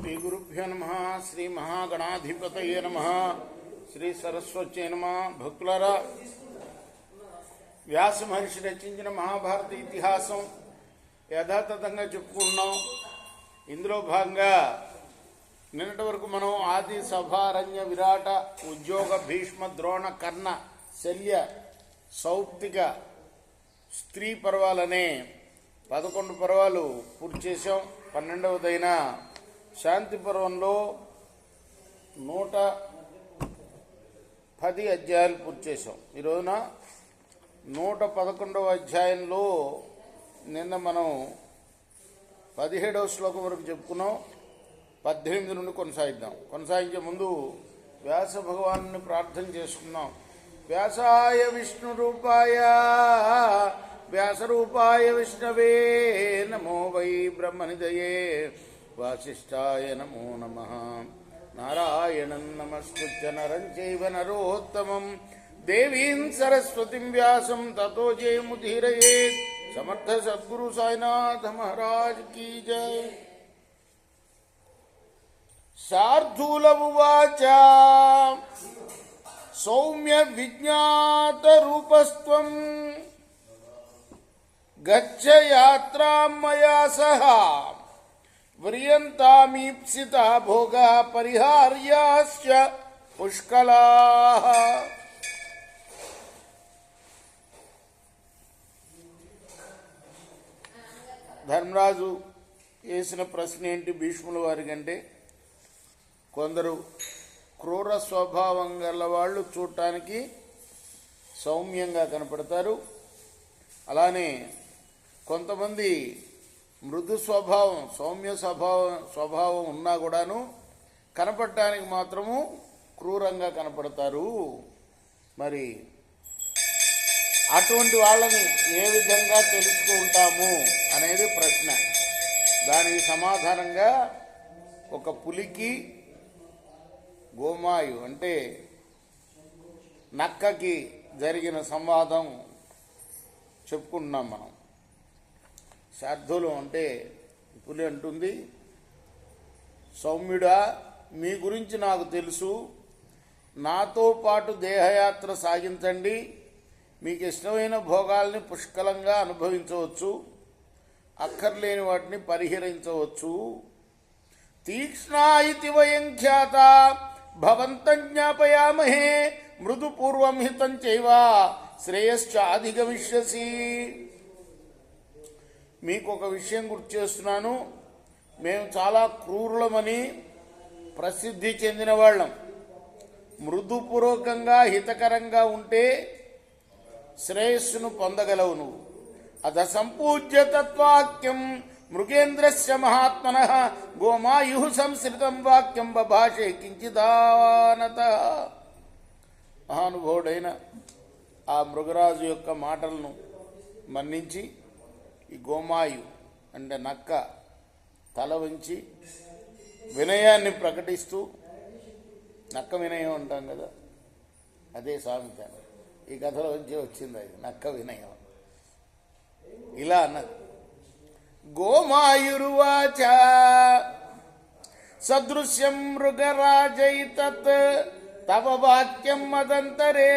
శ్రీ గురుభ్యో నమ. శ్రీ మహాగణాధిపతయే నమ. శ్రీ సరస్వత్యై నమ. భక్తులారా, వ్యాస మహర్షి రచించిన మహాభారత ఇతిహాసం యథాతథంగా చెప్పుకున్నాం. ఇందులో భాగంగా నిన్నటి వరకు మనం ఆది, సభారణ్య, విరాట, ఉద్యోగ, భీష్మ, ద్రోణ, కర్ణ, శల్య, సౌప్తిక, స్త్రీ పర్వాలనే 11 పర్వాలు పూర్తి చేశాం. 12వదైన శాంతి పర్వంలో 110 అధ్యాయాలు పూర్తి చేశాం. ఈ రోజున 111వ అధ్యాయంలో నిన్న మనం 17వ శ్లోకం వరకు చెప్పుకున్నాం. 18 నుండి కొనసాగించే ముందు వ్యాస భగవాను ప్రార్థన చేసుకున్నాం. వ్యాసాయ విష్ణు రూపాయ వ్యాసరూపాయ విష్ణవే నమో వై బ్రహ్మనిదయే వాసిష్ఠాయ నమో నమః. నారాయణం నమస్కృత్య నరం చైవ నరోత్తమం దేవీం సరస్వతిం వ్యాసం తతో జయముదీరయేత్. సమర్థ సద్గురు సాయినాథ మహారాజ్ కీ జై. శార్దూల ఉవాచ సౌమ్య విజ్ఞాత రూపస్త్వం గచ్చ యాత్రాం మయా సహ వ్రియంతామీప్సిత భోగా పరిహార్యాశ్చ పుష్కలాః. ధర్మరాజు వేసిన ప్రశ్న ఏంటి భీష్ముల వారికంటే, కొందరు క్రూర స్వభావం గల వాళ్ళు చూడటానికి సౌమ్యంగా కనపడతారు. అలానే కొంతమంది మృదు స్వభావం, సౌమ్య స్వభావం ఉన్నా కూడాను కనపడటానికి మాత్రము క్రూరంగా కనపడతారు. మరి అటువంటి వాళ్ళని ఏ విధంగా తెలుసుకుంటాము అనేది ప్రశ్న. దానికి సమాధానంగా ఒక పులికి, గోమాయు అంటే నక్కకి జరిగిన సంవాదం చెప్పుకుంటున్నాం మనం. శార్దూలం అంటే పులి అంటుంది, సౌమ్యుడా, మీ గురించి నాకు తెలుసు, నాతో పాటు దేహయాత్ర సాగించండి, మీకు ఇష్టమైన భోగాల్ని పుష్కలంగా అనుభవించవచ్చు, అక్కర్లేని వాటిని పరిహరించవచ్చు. తీక్ష్ణా ఇతి వయం ఖ్యాత భవంతం జ్ఞాపయామహే మృదు పూర్వం హితం చైవ శ్రేయశ్చ అధిగమిష్యసి. మీకు ఒక విషయం గుర్తు చేస్తున్నాను. మేము చాలా క్రూరులమని ప్రసిద్ధి చెందిన వాళ్ళం. మృదుపూర్వకంగా హితకరంగా ఉంటే శ్రేయస్సును పొందగలవు నువ్వు. అధ సంపూజ్య తత్వాక్యం మృగేంద్రస్య మహాత్మనః గోమాయు సంశ్రితం వాక్యం బభాషే కించిదానత. మహానుభావుడైన ఆ మృగరాజు యొక్క మాటలను మన్నించి ఈ గోమాయు అంటే నక్క తల వంచి వినయాన్ని ప్రకటిస్తూ, నక్క వినయం అంటాం కదా, అదే సామెత ఈ కథలో నుంచి వచ్చింది. అది నక్క వినయం. ఇలా అన్నది. గోమాయురువాచ సదృశ్యం మృగరాజైతత్ తవ వాక్యం మదంతరే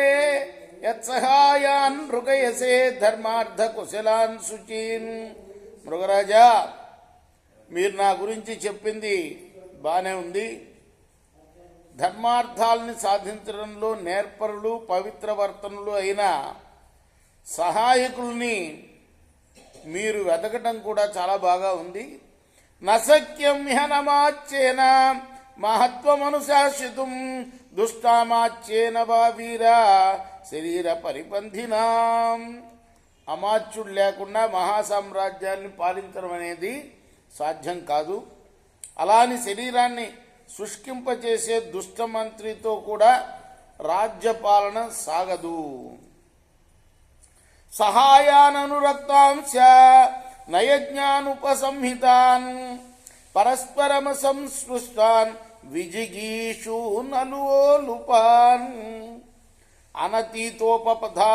యత్సహాయాన్ మృగయసే ధర్మార్థ కుశలాన్ శుచీన్. మృగరాజా, మీరు నా గురించి చెప్పింది బానే ఉంది. ధర్మార్థాలని సాధించడంలో నేర్పరులు, పవిత్రవర్తనులు అయిన సహాయకుల్ని మీరు వెతకటం కూడా చాలా బాగా ఉంది. నశక్యం హ్యనమాచ్యేన మహత్వమనుశాసితుం దుష్టామాచ్యేన వా వీరా శరీర పరిపంథినాం. అమాచ్యుడు లేకుండా మహాసామ్రాజ్యాన్ని పాలించడం అనేది సాధ్యం కాదు. అలాని శరీరాన్ని శుష్కింపచేసే దుష్టమంత్రితో కూడా రాజ్యపాలన సాగదు. సహాయాననురక్తాంశ నయజ్ఞానుపసంహితాన్ పరస్పరమ సంస్పృష్టాన్ విజిగీషు నలుపాన్ అనతీతోపపథా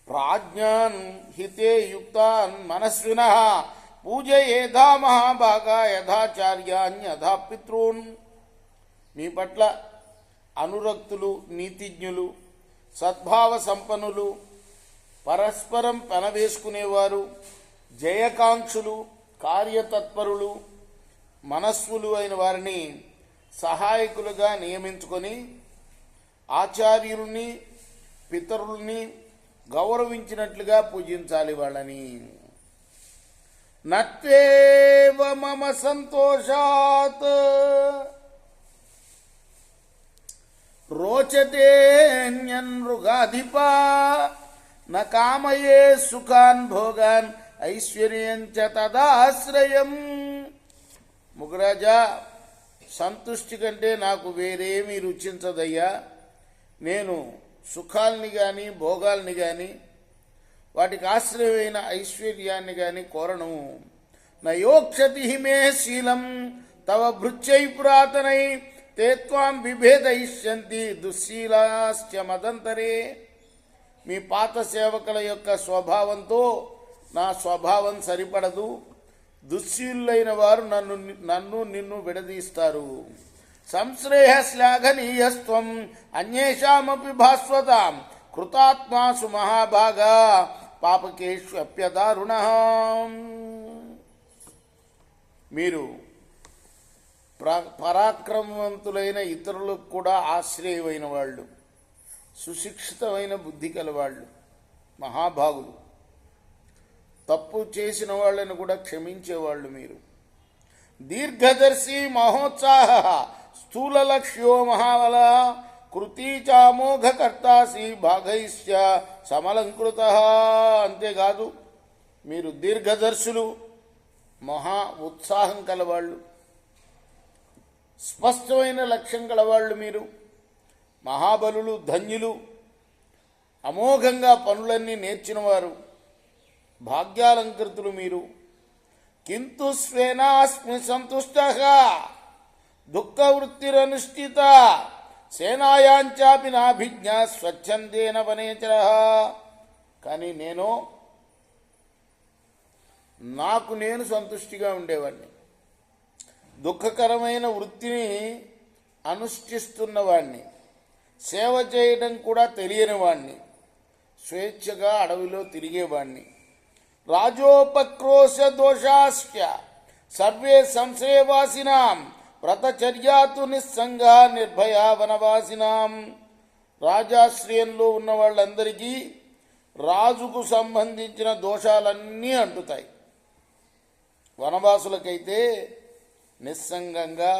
ప్రాజ్ఞాన్ హితే యుక్తాన్ మనస్వినః పూజయేధా మహాభాగా యథాచార్యాన్యథా పితॄన్. మీ పట్ల అనురక్తులు, నీతిజ్ఞులు, సద్భావ సంపన్నులు, పరస్పరం పెనవేసుకునేవారు, జయకాంక్షులు, కార్యతత్పరులు, మనస్సులు అయిన వారిని సహాయకులుగా నియమించుకొని ఆచార్యుల్ని, పితరుల్ని గౌరవించినట్లుగా పూజించాలి వాళ్ళని. నత్వేవ మమ సంతోషాత్ రోచతేన్యనృగాధిపా న కామయే సుఖాన్ భోగాన్ ఐశ్వర్యం చ తదాశ్రయం. ముగురాజా, సంతుష్టి కంటే నాకు వేరేమీ రుచించదయ్యా. నేను సుఖాల్ని కానీ భోగాల్ని కానీ వాటికి ఆశ్రయమైన ఐశ్వర్యాన్ని కానీ కోరను. నయోక్షతి మే శీలం తవ భృత్యై పురాతనై తే త్వాం విభేదయిష్యంతి దుశ్శీలాశ్చ మదంతరే. మీ పాత సేవకుల యొక్క స్వభావంతో నా స్వభావం సరిపడదు. దుశ్శీలులైన వారు నిన్ను విడదీస్తారు. సంశ్రేయ శ్లాఘనీయస్త్వం అన్యేషామపి భాస్వతాం కృతాత్మాసు మహాభాగా పాపకేషు అప్యదారుణ. మీరు పరాక్రమవంతులైన ఇతరులకు కూడా ఆశ్రయమైన వాళ్ళు, సుశిక్షితమైన బుద్ధి కలవాళ్ళు, మహాభాగులు. తప్పు చేసిన వాళ్ళని కూడా క్షమించేవాళ్ళు మీరు. దీర్ఘదర్శి మహోత్సాహ స్థూల లక్ష్యో మహాబల కృతీచామోఘకర్తాసి భాగైశ్చ సమలంకృత. అంతేకాదు, మీరు దీర్ఘదర్శులు, మహా ఉత్సాహం కలవాళ్ళు, స్పష్టమైన లక్ష్యం కలవాళ్ళు. మీరు మహాబలులు, ధన్యులు, అమోఘంగా పనులన్నీ నేర్చినవారు, భాగ్యాలంకృతులు మీరు. కింటు స్వేనాస్మి సంతుష్ట దుఃఖవృత్తిరనుష్ఠిత సేనాయాంచాపి నాభిజ్ఞ స్వచ్ఛందేన వనేచర. కానీ నాకు నేను సంతుష్టిగా ఉండేవాడిని. దుఃఖకరమైన వృత్తిని అనుష్ఠిస్తున్నవాణ్ణి, సేవ చేయడం కూడా తెలియని వాణ్ణి, స్వేచ్ఛగా అడవిలో తిరిగేవాణ్ణి. రాజోపక్రోశ దోషాశ్చ సర్వే సంశయవాసినాం వ్రతచర్యాతు నిస్సంగా నిర్భయా వనవాసినాం. రాజాశ్రయంలో ఉన్న వాళ్ళందరికీ రాజుకు సంబంధించిన దోషాలన్నీ అంటుతాయి. వనవాసులకైతే నిస్సంగంగా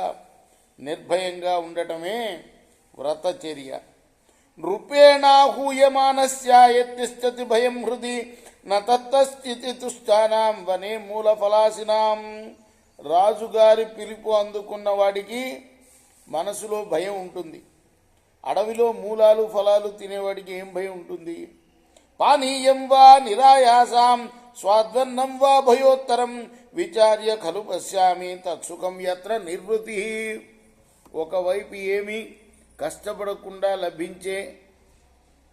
నిర్భయంగా ఉండటమే వ్రతచర్య. నృపేణాహూయమానస్య యత్తిష్టతి భయం హృది న తత్తస్థితి తుష్టానాం వనే మూల ఫలాసినాం. రాజుగారి పిలుపు అందుకున్న వాడికి మనసులో భయం ఉంటుంది. అడవిలో మూలాలు ఫలాలు తినేవాడికి ఏం భయం ఉంటుంది? పానీయం వా నిరాయాసాం స్వాద్వన్నం వా భయోత్తరం విచార్య ఖలు పశ్యామి తత్సుఖం యత్ర నిర్వృతి. ఒకవైపు ఏమీ కష్టపడకుండా లభించే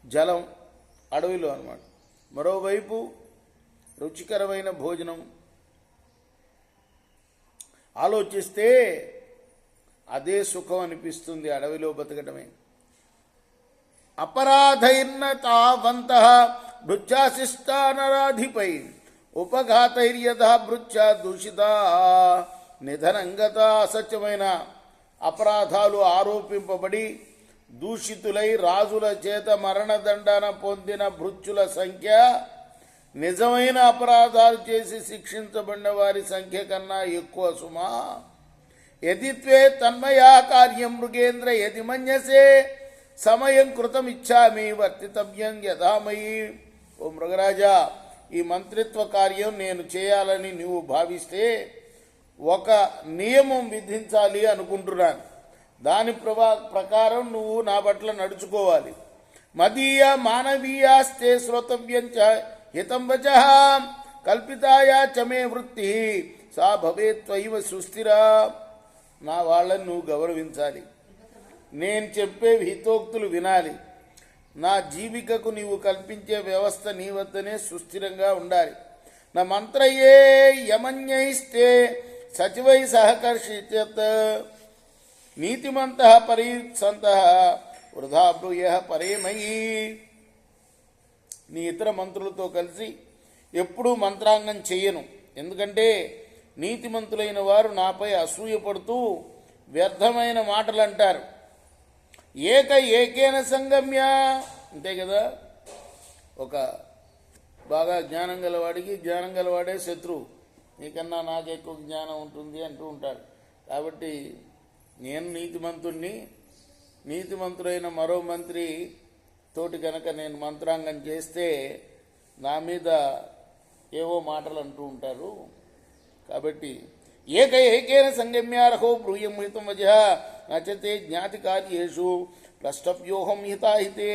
జలం అడవిలో అన్నమాట, మరోవైపు రుచికరమైన భోజనం. ఆలోచిస్తే అదే సుఖం అనిపిస్తుంది అడవిలో బతకటమే. అపరాధైర్నతావంత భృత్యాశిష్టానరాధిపై ఉపఘాతైర్యథ భృత్య దూషిత నిధనంగత. అసత్యమైన అపరాధాలు ఆరోపింపబడి దూషితులై రాజుల చేత మరణదండన పొందిన భృత్యుల సంఖ్య నిజమైన అపరాధాలు చేసి శిక్షించబడిన వారి సంఖ్య కన్నా ఎక్కువ సుమా. యది త్వే తన్మయా కార్యం మృగేంద్ర యది మన్యసే సమయం కృతమిచ్చామి వర్తితవ్యం యథామయి. ఓ మృగరాజా, ఈ మంత్రిత్వ కార్యం నేను చేయాలని నువ్వు భావిస్తే ఒక నియమం విధించాలి అనుకుంటున్నాను. దాని ప్రకారం నువ్వు నా పట్ల నడుచుకోవాలి. మదీయ మానవీయాస్తే శ్రోతవ్యం చ హితం వచః కల్పితాయా చ మే వృత్తి సా భవేత్ త్వయివ సుస్థిరా. నా వాళ్ళని నువ్వు గౌరవించాలి, నేను చెప్పే హితోక్తులు వినాలి. నా జీవికకు నీవు కల్పించే వ్యవస్థ నీ వద్దనే సుస్థిరంగా ఉండాలి. న మంత్రయే యమన్యైస్తే సచివై సహకర్షిత్యత్ నీతిమంతః పరీత్సంతః వృధా బ్రూయః పరేమయీ. నీ ఇతర మంత్రులతో కలిసి ఎప్పుడూ మంత్రాంగం చెయ్యను. ఎందుకంటే నీతిమంతులైన వారు నాపై అసూయపడుతూ వ్యర్థమైన మాటలు అంటారు. ఏకేన సంగమ్య, అంతే కదా. ఒక బాగా జ్ఞానం గలవాడికి జ్ఞానం గలవాడే శత్రువు. నీకన్నా నాకు ఎక్కువ జ్ఞానం ఉంటుంది అంటూ ఉంటాడు. కాబట్టి నేను నీతిమంతుణ్ణి, నీతిమంతుడైన మరో మంత్రి తోటి కనుక నేను మంత్రాంగం చేస్తే నా మీద ఏవో మాటలు అంటూ ఉంటారు. కాబట్టి ఏకేన సంగమ్యారహో బ్రూయం హితం వజ నచతే జ్ఞాతి కార్యేషు ప్రష్టవ్యోహం హితాహితే.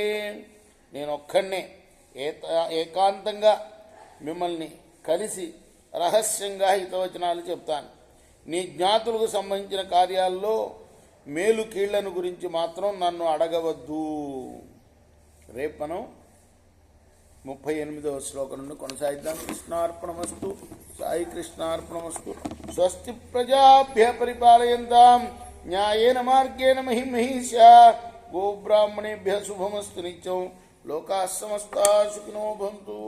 నేను ఒక్కడనే ఏకాంతంగా మిమ్మల్ని కలిసి రహస్యంగా హితవచనాలు చెప్తాను. నీ జ్ఞాతులకు సంబంధించిన కార్యాల్లో మేలు కీళ్లను గురించి మాత్రం నన్ను అడగవద్దు. రేపు మనం 38వ శ్లోకం నుండి కొనసాగిద్దాం. కృష్ణార్పణమస్తు. సాయి కృష్ణార్పణమస్తు. స్వస్తి ప్రజాభ్య పరిపాలయంతాం న్యాయేన మార్గేణ మహిమహీషా. గోబ్రాహ్మణేభ్య శుభమస్తు నిత్యం. లోకాః సమస్తాః సుఖినో భవంతు.